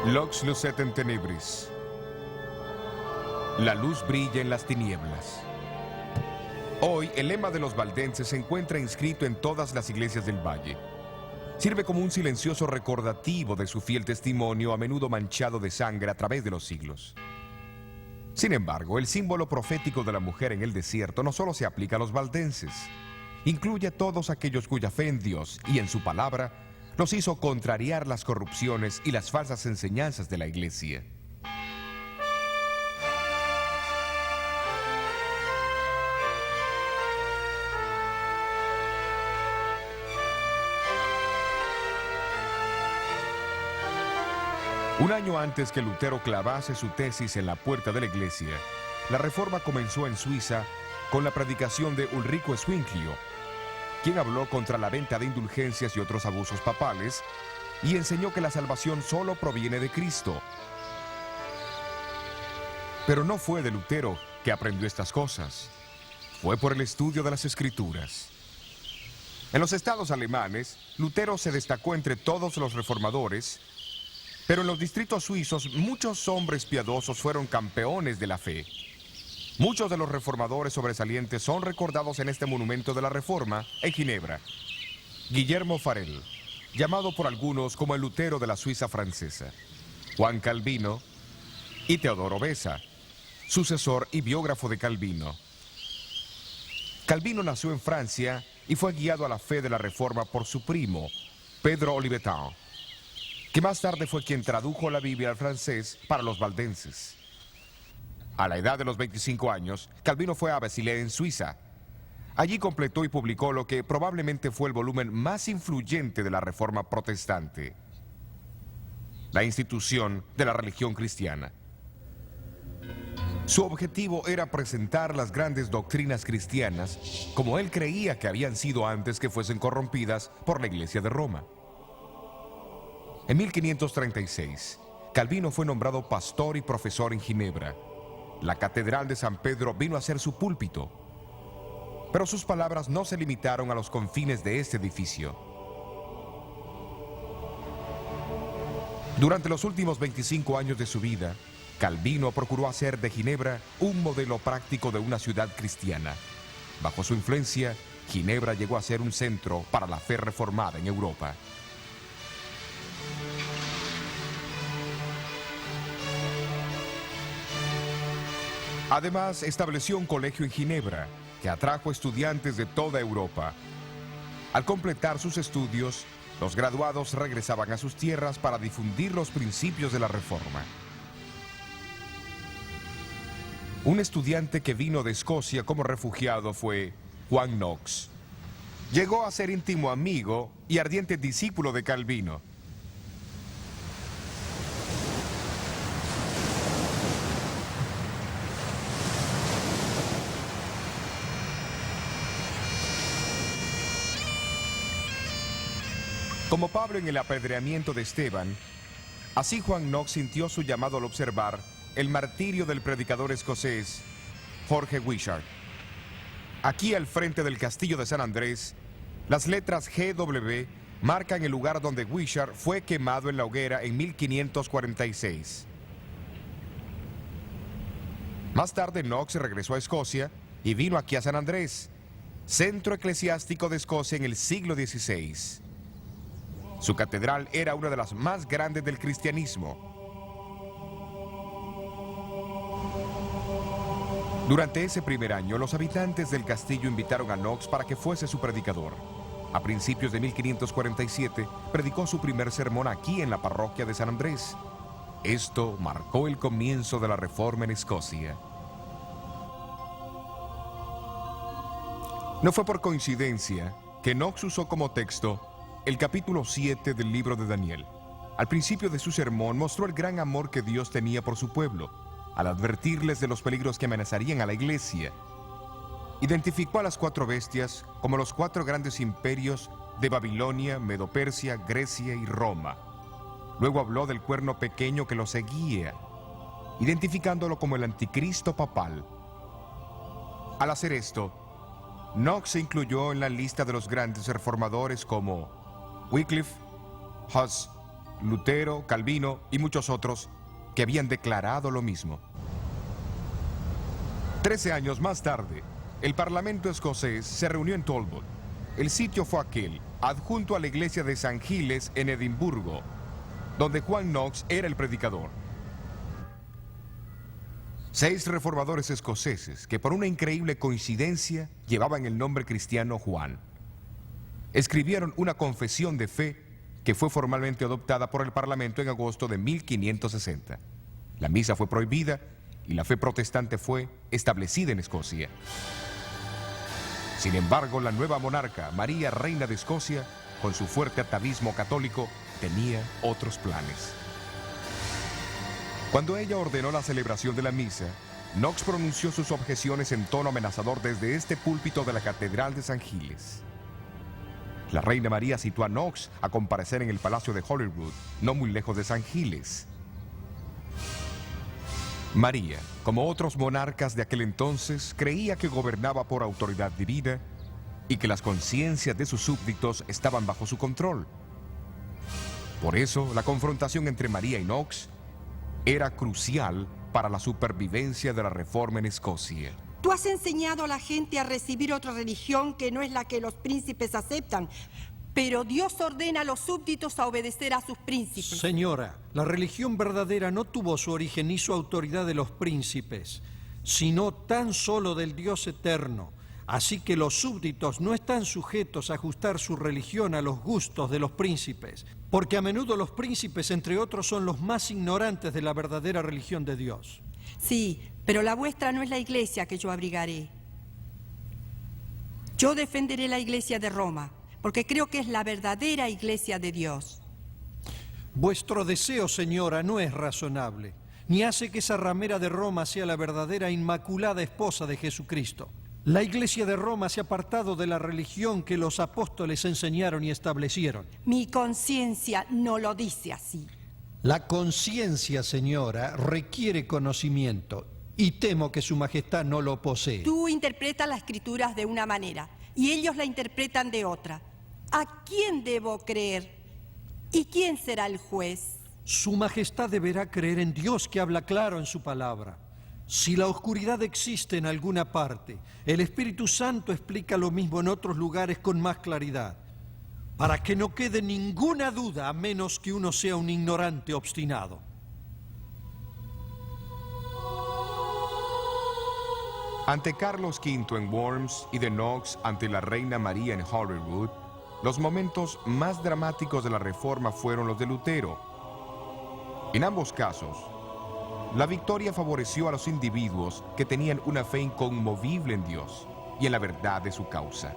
Lux lucet in tenebris. La luz brilla en las tinieblas. Hoy, el lema de los valdenses se encuentra inscrito en todas las iglesias del valle. Sirve como un silencioso recordativo de su fiel testimonio, a menudo manchado de sangre a través de los siglos. Sin embargo, el símbolo profético de la mujer en el desierto no solo se aplica a los valdenses, incluye a todos aquellos cuya fe en Dios y en su palabra los hizo contrariar las corrupciones y las falsas enseñanzas de la iglesia. Un año antes que Lutero clavase su tesis en la puerta de la iglesia, la reforma comenzó en Suiza con la predicación de Ulrico Zwinglio, quien habló contra la venta de indulgencias y otros abusos papales y enseñó que la salvación solo proviene de Cristo. Pero no fue de Lutero que aprendió estas cosas, fue por el estudio de las Escrituras. En los estados alemanes, Lutero se destacó entre todos los reformadores, pero en los distritos suizos muchos hombres piadosos fueron campeones de la fe. Muchos de los reformadores sobresalientes son recordados en este monumento de la Reforma en Ginebra. Guillermo Farel, llamado por algunos como el Lutero de la Suiza francesa. Juan Calvino y Teodoro Beza, sucesor y biógrafo de Calvino. Calvino nació en Francia y fue guiado a la fe de la Reforma por su primo, Pedro Olivetan, que más tarde fue quien tradujo la Biblia al francés para los valdenses. A la edad de los 25 años, Calvino fue a Basilea en Suiza. Allí completó y publicó lo que probablemente fue el volumen más influyente de la Reforma protestante, la institución de la religión cristiana. Su objetivo era presentar las grandes doctrinas cristianas como él creía que habían sido antes que fuesen corrompidas por la Iglesia de Roma. En 1536, Calvino fue nombrado pastor y profesor en Ginebra. La Catedral de San Pedro vino a ser su púlpito. Pero sus palabras no se limitaron a los confines de este edificio. Durante los últimos 25 años de su vida, Calvino procuró hacer de Ginebra un modelo práctico de una ciudad cristiana. Bajo su influencia, Ginebra llegó a ser un centro para la fe reformada en Europa. Además, estableció un colegio en Ginebra que atrajo estudiantes de toda Europa. Al completar sus estudios, los graduados regresaban a sus tierras para difundir los principios de la Reforma. Un estudiante que vino de Escocia como refugiado fue Juan Knox. Llegó a ser íntimo amigo y ardiente discípulo de Calvino. Como Pablo en el apedreamiento de Esteban, así Juan Knox sintió su llamado al observar el martirio del predicador escocés Jorge Wishart. Aquí al frente del castillo de San Andrés, las letras GW marcan el lugar donde Wishart fue quemado en la hoguera en 1546. Más tarde Knox regresó a Escocia y vino aquí a San Andrés, centro eclesiástico de Escocia en el siglo XVI. Su catedral era una de las más grandes del cristianismo. Durante ese primer año, los habitantes del castillo invitaron a Knox para que fuese su predicador. A principios de 1547, predicó su primer sermón aquí en la parroquia de San Andrés. Esto marcó el comienzo de la Reforma en Escocia. No fue por coincidencia que Knox usó como texto el capítulo 7 del libro de Daniel. Al principio de su sermón mostró el gran amor que Dios tenía por su pueblo, al advertirles de los peligros que amenazarían a la iglesia. Identificó a las 4 bestias como los 4 grandes imperios de Babilonia, Medo-Persia, Grecia y Roma. Luego habló del cuerno pequeño que lo seguía, identificándolo como el anticristo papal. Al hacer esto, Knox se incluyó en la lista de los grandes reformadores como Wycliffe, Huss, Lutero, Calvino y muchos otros que habían declarado lo mismo. 13 años más tarde, el Parlamento escocés se reunió en Talbot. El sitio fue aquel, adjunto a la iglesia de San Giles en Edimburgo, donde Juan Knox era el predicador. 6 reformadores escoceses que por una increíble coincidencia llevaban el nombre cristiano Juan, escribieron una confesión de fe que fue formalmente adoptada por el Parlamento en agosto de 1560. La misa fue prohibida y la fe protestante fue establecida en Escocia. Sin embargo, la nueva monarca, María, reina de Escocia, con su fuerte atavismo católico, tenía otros planes. Cuando ella ordenó la celebración de la misa, Knox pronunció sus objeciones en tono amenazador desde este púlpito de la Catedral de San Giles. La reina María citó a Knox a comparecer en el Palacio de Holyrood, no muy lejos de San Giles. María, como otros monarcas de aquel entonces, creía que gobernaba por autoridad divina y que las conciencias de sus súbditos estaban bajo su control. Por eso, la confrontación entre María y Knox era crucial para la supervivencia de la reforma en Escocia. Tú has enseñado a la gente a recibir otra religión que no es la que los príncipes aceptan, pero Dios ordena a los súbditos a obedecer a sus príncipes. Señora, la religión verdadera no tuvo su origen ni su autoridad de los príncipes, sino tan solo del Dios eterno. Así que los súbditos no están sujetos a ajustar su religión a los gustos de los príncipes, porque a menudo los príncipes, entre otros, son los más ignorantes de la verdadera religión de Dios. Sí, pero la vuestra no es la iglesia que yo abrigaré. Yo defenderé la iglesia de Roma, porque creo que es la verdadera iglesia de Dios. Vuestro deseo, señora, no es razonable, ni hace que esa ramera de Roma sea la verdadera inmaculada esposa de Jesucristo. La iglesia de Roma se ha apartado de la religión que los apóstoles enseñaron y establecieron. Mi conciencia no lo dice así. La conciencia, señora, requiere conocimiento y temo que su majestad no lo posee. Tú interpretas las escrituras de una manera y ellos la interpretan de otra. ¿A quién debo creer? ¿Y quién será el juez? Su majestad deberá creer en Dios, que habla claro en su palabra. Si la oscuridad existe en alguna parte, el Espíritu Santo explica lo mismo en otros lugares con más claridad, para que no quede ninguna duda, a menos que uno sea un ignorante obstinado. Ante Carlos V en Worms y de Knox ante la reina María en Holyrood, los momentos más dramáticos de la reforma fueron los de Lutero. En ambos casos, la victoria favoreció a los individuos que tenían una fe inconmovible en Dios y en la verdad de su causa.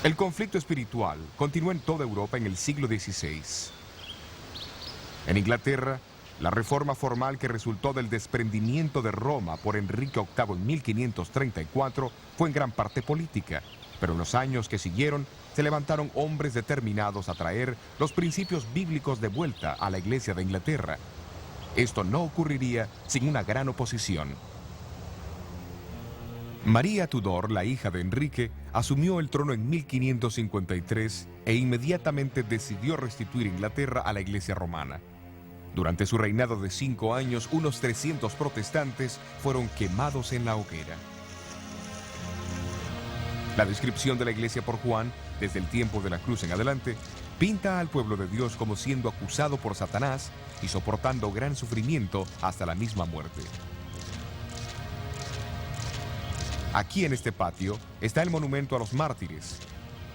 El conflicto espiritual continuó en toda Europa en el siglo XVI. En Inglaterra, la reforma formal que resultó del desprendimiento de Roma por Enrique VIII en 1534 fue en gran parte política, pero en los años que siguieron se levantaron hombres determinados a traer los principios bíblicos de vuelta a la Iglesia de Inglaterra. Esto no ocurriría sin una gran oposición. María Tudor, la hija de Enrique, asumió el trono en 1553 e inmediatamente decidió restituir Inglaterra a la Iglesia romana. Durante su reinado de 5 años, unos 300 protestantes fueron quemados en la hoguera. La descripción de la Iglesia por Juan, desde el tiempo de la cruz en adelante, pinta al pueblo de Dios como siendo acusado por Satanás y soportando gran sufrimiento hasta la misma muerte. Aquí en este patio está el monumento a los mártires.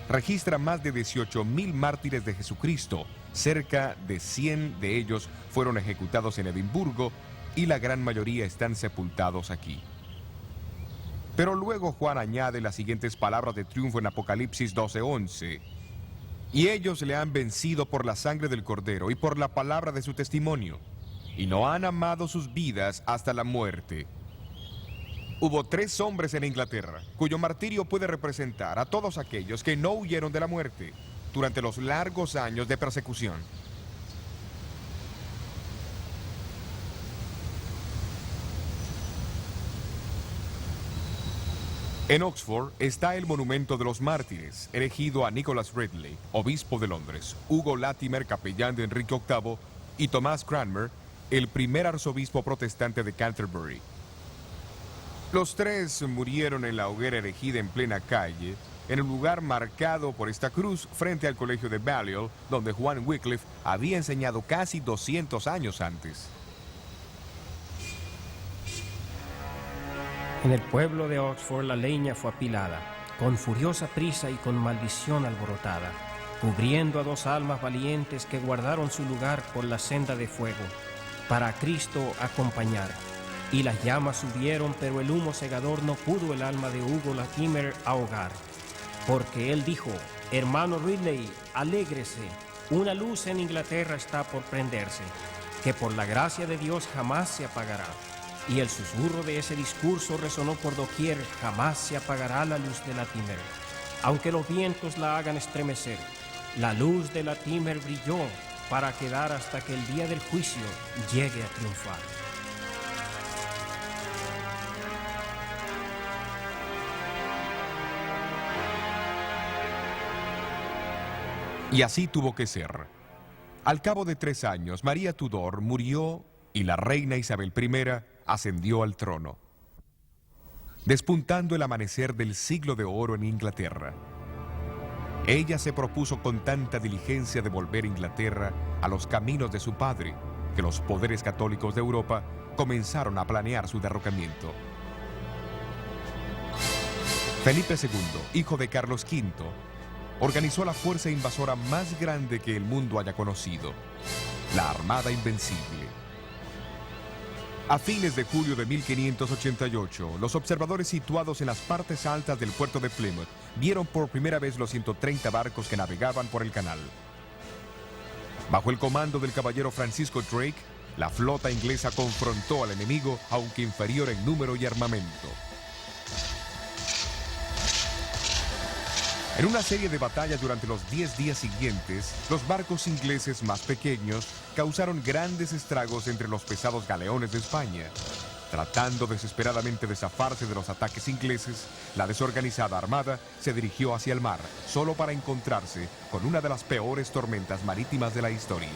Registra más de 18.000 mártires de Jesucristo. Cerca de 100 de ellos fueron ejecutados en Edimburgo y la gran mayoría están sepultados aquí. Pero luego Juan añade las siguientes palabras de triunfo en Apocalipsis 12:11. Y ellos le han vencido por la sangre del Cordero y por la palabra de su testimonio, y no han amado sus vidas hasta la muerte. Hubo 3 hombres en Inglaterra, cuyo martirio puede representar a todos aquellos que no huyeron de la muerte durante los largos años de persecución. En Oxford está el monumento de los mártires, erigido a Nicholas Ridley, obispo de Londres, Hugo Latimer, capellán de Enrique VIII, y Thomas Cranmer, el primer arzobispo protestante de Canterbury. Los tres murieron en la hoguera erigida en plena calle, en el lugar marcado por esta cruz frente al colegio de Balliol, donde Juan Wycliffe había enseñado casi 200 años antes. En el pueblo de Oxford la leña fue apilada, con furiosa prisa y con maldición alborotada, cubriendo a 2 almas valientes que guardaron su lugar por la senda de fuego, para a Cristo acompañar. Y las llamas subieron, pero el humo cegador no pudo el alma de Hugo Latimer ahogar. Porque él dijo: hermano Ridley, alégrese, una luz en Inglaterra está por prenderse, que por la gracia de Dios jamás se apagará. Y el susurro de ese discurso resonó por doquier: jamás se apagará la luz de Latimer, aunque los vientos la hagan estremecer. La luz de Latimer brilló para quedar hasta que el día del juicio llegue a triunfar. Y así tuvo que ser. Al cabo de 3 años, María Tudor murió y la reina Isabel I ascendió al trono, despuntando el amanecer del siglo de oro en Inglaterra. Ella se propuso con tanta diligencia devolver Inglaterra a los caminos de su padre, que los poderes católicos de Europa comenzaron a planear su derrocamiento. Felipe II, hijo de Carlos V, organizó la fuerza invasora más grande que el mundo haya conocido, la Armada Invencible. A fines de julio de 1588, los observadores situados en las partes altas del puerto de Plymouth vieron por primera vez los 130 barcos que navegaban por el canal. Bajo el comando del caballero Francisco Drake, la flota inglesa confrontó al enemigo, aunque inferior en número y armamento. En una serie de batallas durante los 10 días siguientes, los barcos ingleses más pequeños causaron grandes estragos entre los pesados galeones de España. Tratando desesperadamente de zafarse de los ataques ingleses, la desorganizada armada se dirigió hacia el mar, solo para encontrarse con una de las peores tormentas marítimas de la historia.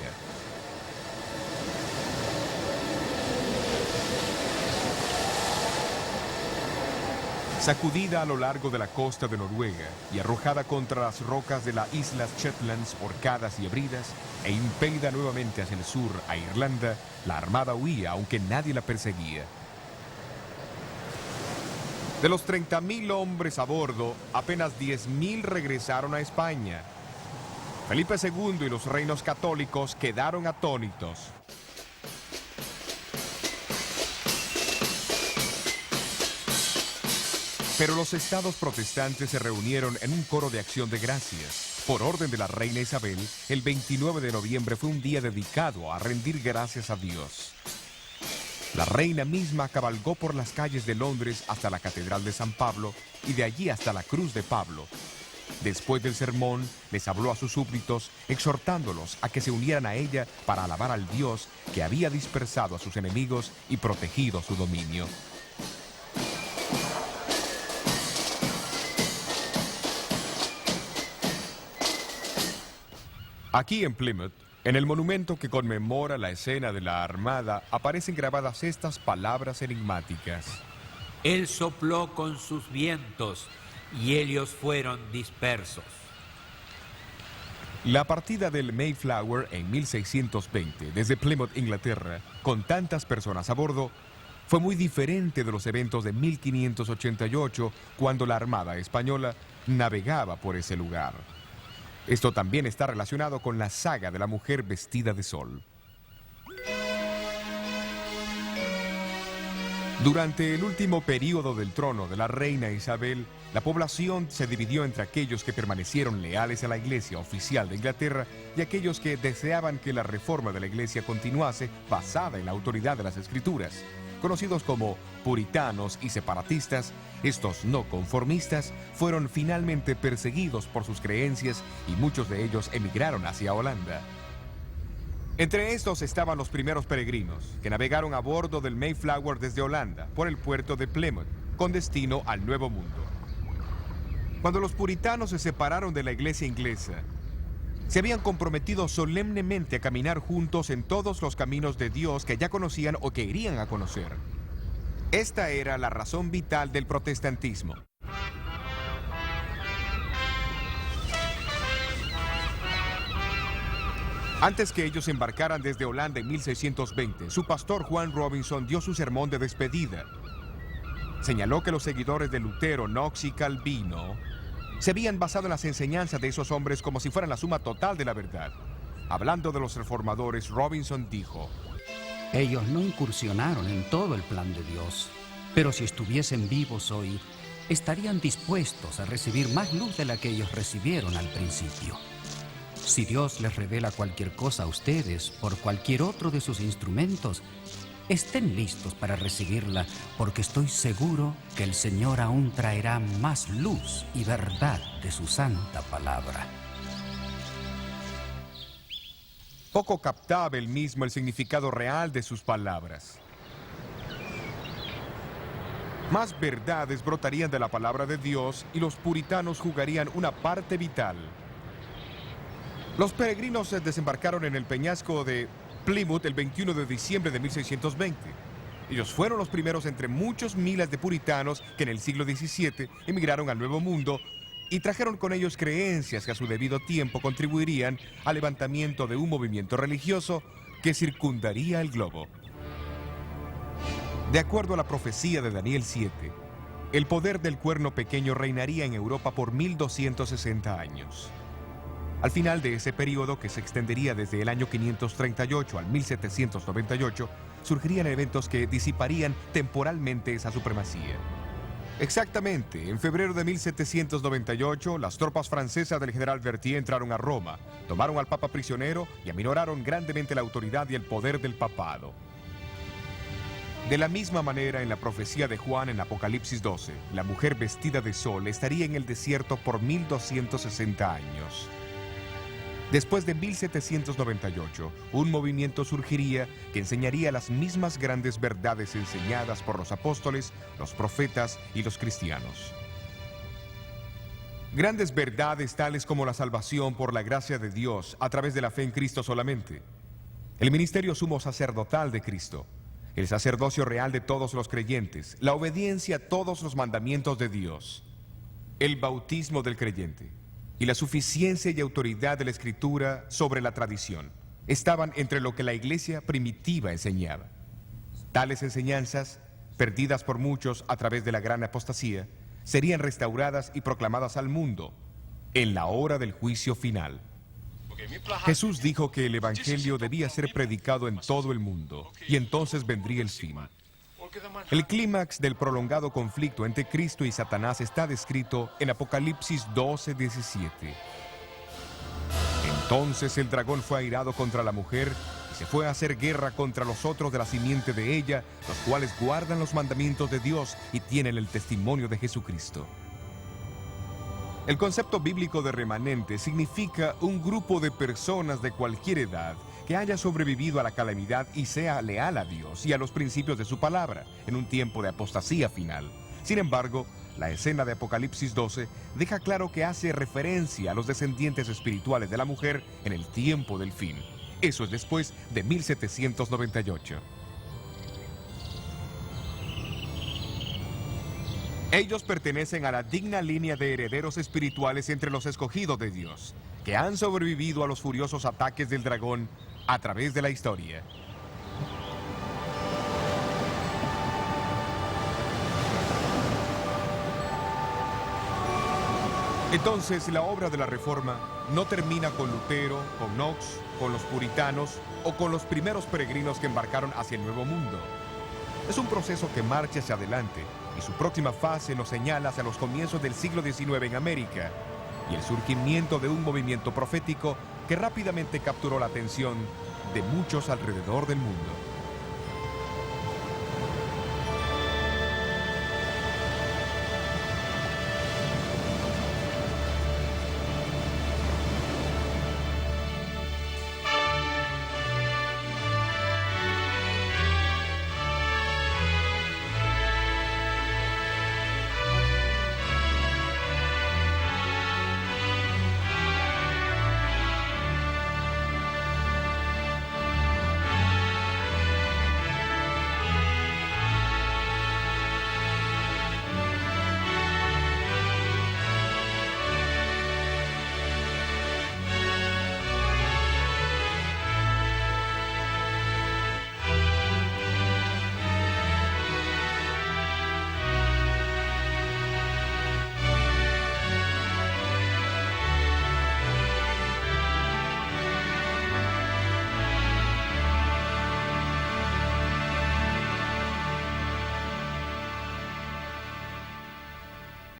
Sacudida a lo largo de la costa de Noruega y arrojada contra las rocas de las Islas Shetlands, Orcadas y Hebridas, e impelida nuevamente hacia el sur a Irlanda, la armada huía aunque nadie la perseguía. De los 30.000 hombres a bordo, apenas 10.000 regresaron a España. Felipe II y los reinos católicos quedaron atónitos. Pero los estados protestantes se reunieron en un coro de acción de gracias. Por orden de la reina Isabel, el 29 de noviembre fue un día dedicado a rendir gracias a Dios. La reina misma cabalgó por las calles de Londres hasta la Catedral de San Pablo y de allí hasta la Cruz de Pablo. Después del sermón, les habló a sus súbditos, exhortándolos a que se unieran a ella para alabar al Dios que había dispersado a sus enemigos y protegido su dominio. Aquí en Plymouth, en el monumento que conmemora la escena de la Armada, aparecen grabadas estas palabras enigmáticas. Él sopló con sus vientos y ellos fueron dispersos. La partida del Mayflower en 1620 desde Plymouth, Inglaterra, con tantas personas a bordo, fue muy diferente de los eventos de 1588, cuando la Armada española navegaba por ese lugar. Esto también está relacionado con la saga de la mujer vestida de sol. Durante el último período del trono de la reina Isabel, la población se dividió entre aquellos que permanecieron leales a la Iglesia oficial de Inglaterra y aquellos que deseaban que la reforma de la Iglesia continuase basada en la autoridad de las Escrituras. Conocidos como puritanos y separatistas, estos no conformistas fueron finalmente perseguidos por sus creencias y muchos de ellos emigraron hacia Holanda. Entre estos estaban los primeros peregrinos, que navegaron a bordo del Mayflower desde Holanda por el puerto de Plymouth, con destino al Nuevo Mundo. Cuando los puritanos se separaron de la iglesia inglesa, se habían comprometido solemnemente a caminar juntos en todos los caminos de Dios que ya conocían o que irían a conocer. Esta era la razón vital del protestantismo. Antes que ellos embarcaran desde Holanda en 1620, su pastor Juan Robinson dio su sermón de despedida. Señaló que los seguidores de Lutero, Knox y Calvino se habían basado en las enseñanzas de esos hombres como si fueran la suma total de la verdad. Hablando de los reformadores, Robinson dijo: ellos no incursionaron en todo el plan de Dios, pero si estuviesen vivos hoy, estarían dispuestos a recibir más luz de la que ellos recibieron al principio. Si Dios les revela cualquier cosa a ustedes por cualquier otro de sus instrumentos, estén listos para recibirla, porque estoy seguro que el Señor aún traerá más luz y verdad de su santa palabra. Poco captaba él mismo el significado real de sus palabras. Más verdades brotarían de la palabra de Dios y los puritanos jugarían una parte vital. Los peregrinos desembarcaron en el peñasco de Plymouth el 21 de diciembre de 1620. Ellos fueron los primeros entre muchos miles de puritanos que en el siglo XVII emigraron al Nuevo Mundo y trajeron con ellos creencias que a su debido tiempo contribuirían al levantamiento de un movimiento religioso que circundaría el globo. De acuerdo a la profecía de Daniel 7, el poder del cuerno pequeño reinaría en Europa por 1260 años. Al final de ese periodo, que se extendería desde el año 538 al 1798, surgirían eventos que disiparían temporalmente esa supremacía. Exactamente, en febrero de 1798, las tropas francesas del general Berthier entraron a Roma, tomaron al Papa prisionero y aminoraron grandemente la autoridad y el poder del papado. De la misma manera, en la profecía de Juan en Apocalipsis 12, la mujer vestida de sol estaría en el desierto por 1260 años. Después de 1798, un movimiento surgiría que enseñaría las mismas grandes verdades enseñadas por los apóstoles, los profetas y los cristianos. Grandes verdades tales como la salvación por la gracia de Dios a través de la fe en Cristo solamente, el ministerio sumo sacerdotal de Cristo, el sacerdocio real de todos los creyentes, la obediencia a todos los mandamientos de Dios, el bautismo del creyente y la suficiencia y autoridad de la Escritura sobre la tradición estaban entre lo que la iglesia primitiva enseñaba. Tales enseñanzas, perdidas por muchos a través de la gran apostasía, serían restauradas y proclamadas al mundo en la hora del juicio final. Jesús dijo que el evangelio debía ser predicado en todo el mundo y entonces vendría el fin. El clímax del prolongado conflicto entre Cristo y Satanás está descrito en Apocalipsis 12:17. Entonces el dragón fue airado contra la mujer y se fue a hacer guerra contra los otros de la simiente de ella, los cuales guardan los mandamientos de Dios y tienen el testimonio de Jesucristo. El concepto bíblico de remanente significa un grupo de personas de cualquier edad que haya sobrevivido a la calamidad y sea leal a Dios y a los principios de su palabra en un tiempo de apostasía final. Sin embargo, la escena de Apocalipsis 12 deja claro que hace referencia a los descendientes espirituales de la mujer en el tiempo del fin. Eso es después de 1798. Ellos pertenecen a la digna línea de herederos espirituales entre los escogidos de Dios, que han sobrevivido a los furiosos ataques del dragón a través de la historia. Entonces, la obra de la Reforma no termina con Lutero, con Knox, con los puritanos o con los primeros peregrinos que embarcaron hacia el Nuevo Mundo. Es un proceso que marcha hacia adelante y su próxima fase nos señala hacia los comienzos del siglo XIX en América y el surgimiento de un movimiento profético que rápidamente capturó la atención de muchos alrededor del mundo.